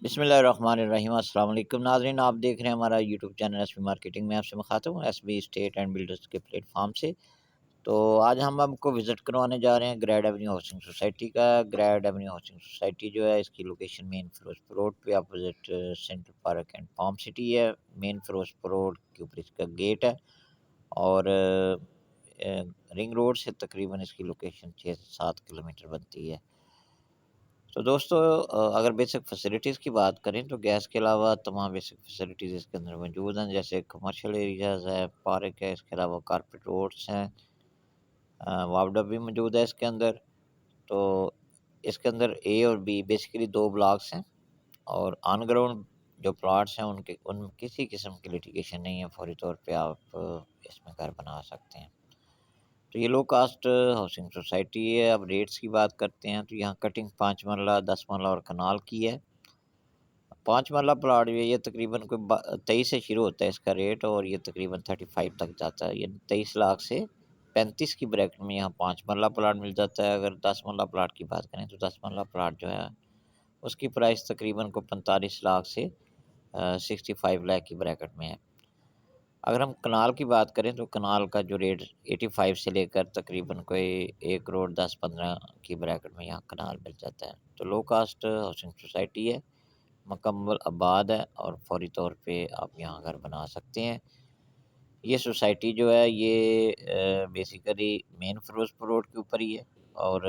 بسم اللہ الرحمن الرحیم۔ السلام علیکم ناظرین، آپ دیکھ رہے ہیں ہمارا YouTube channel S B marketing میں آپ سے مخاطب ہوں، S B state and builders کے پلیٹ فارم سے۔ تو آج ہم آپ کو وزٹ کروانے جا رہے ہیں گریڈ ایونیو ہاؤسنگ سوسائٹی کا۔ گریڈ ایونیو ہاؤسنگ سوسائٹی جو ہے اس کی لوکیشن مین فیروز پور روڈ پہ opposite central park and form city ہے۔ مین فیروز پور روڈ کے اوپر اس کا گیٹ ہے اور رنگ روڈ سے تقریباً اس کی لوکیشن 6 سے 7 کلومیٹر بنتی ہے۔ تو دوستو، اگر بیسک فیسلٹیز کی بات کریں تو گیس کے علاوہ تمام بیسک فیسلٹیز اس کے اندر موجود ہیں، جیسے کمرشل ایریاز ہے، پارک ہے، اس کے علاوہ کارپیٹ روڈس ہیں، واپڈا بھی موجود ہے اس کے اندر۔ تو اس کے اندر اے اور بی بیسیکلی دو بلاکس ہیں، اور آن گراؤنڈ جو پلاٹس ہیں ان میں کسی قسم کی لٹیگیشن نہیں ہے، فوری طور پہ آپ اس میں گھر بنا سکتے ہیں۔ تو یہ لو کاسٹ ہاؤسنگ سوسائٹی ہے۔ اب ریٹس کی بات کرتے ہیں تو یہاں کٹنگ 5 مرلہ، 10 مرلہ اور کنال کی ہے۔ 5 مرلہ پلاٹ جو ہے یہ تقریباً کوئی 23 سے شروع ہوتا ہے اس کا ریٹ، اور یہ تقریباً 35 تک جاتا ہے، یعنی 23 لاکھ سے 35 کی بریکٹ میں یہاں 5 مرلہ پلاٹ مل جاتا ہے۔ اگر 10 مرلہ پلاٹ کی بات کریں تو 10 مرلہ پلاٹ جو ہے اس کی پرائس تقریباً کو 45 لاکھ سے 65 لاکھ کی بریکٹ میں ہے۔ اگر ہم کنال کی بات کریں تو کنال کا جو ریٹ 85 سے لے کر تقریباً کوئی 1 کروڑ 10-15 کی بریکٹ میں یہاں کنال مل جاتا ہے۔ تو لو کاسٹ ہاؤسنگ سوسائٹی ہے، مکمل آباد ہے، اور فوری طور پہ آپ یہاں گھر بنا سکتے ہیں۔ یہ سوسائٹی جو ہے یہ بیسیکلی مین فیروز پور روڈ کے اوپر ہی ہے، اور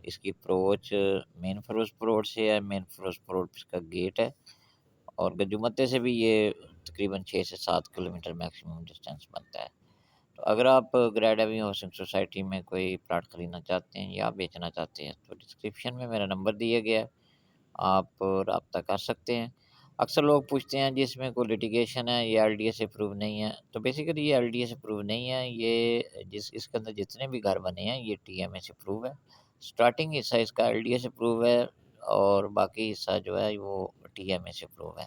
اس کی اپروچ مین فیروز پور روڈ سے ہے۔ مین فیروز پور روڈ پہ اس کا گیٹ ہے، اور گجمتے سے بھی یہ تقریباً 6 سے 7 کلومیٹر میکسیمم ڈسٹینس بنتا ہے۔ تو اگر آپ گریڈ ایونیو ہاؤسنگ سوسائٹی میں کوئی پلاٹ خریدنا چاہتے ہیں یا بیچنا چاہتے ہیں تو ڈسکرپشن میں میرا نمبر دیا گیا ہے، آپ رابطہ کر سکتے ہیں۔ اکثر لوگ پوچھتے ہیں جس میں کوئی لٹیگیشن ہے، یہ ایل ڈی ایس اپروو نہیں ہے، تو بیسیکلی یہ ایل ڈی ایس اپروو نہیں ہے، یہ اس کے اندر جتنے بھی گھر بنے ہیں یہ ٹی ایم ایس اپروو ہے۔ سٹارٹنگ حصہ اس کا ایل ڈی ایس اپروو ہے، اور باقی حصہ جو ہے وہ ٹی ایم ایس اپروو ہے۔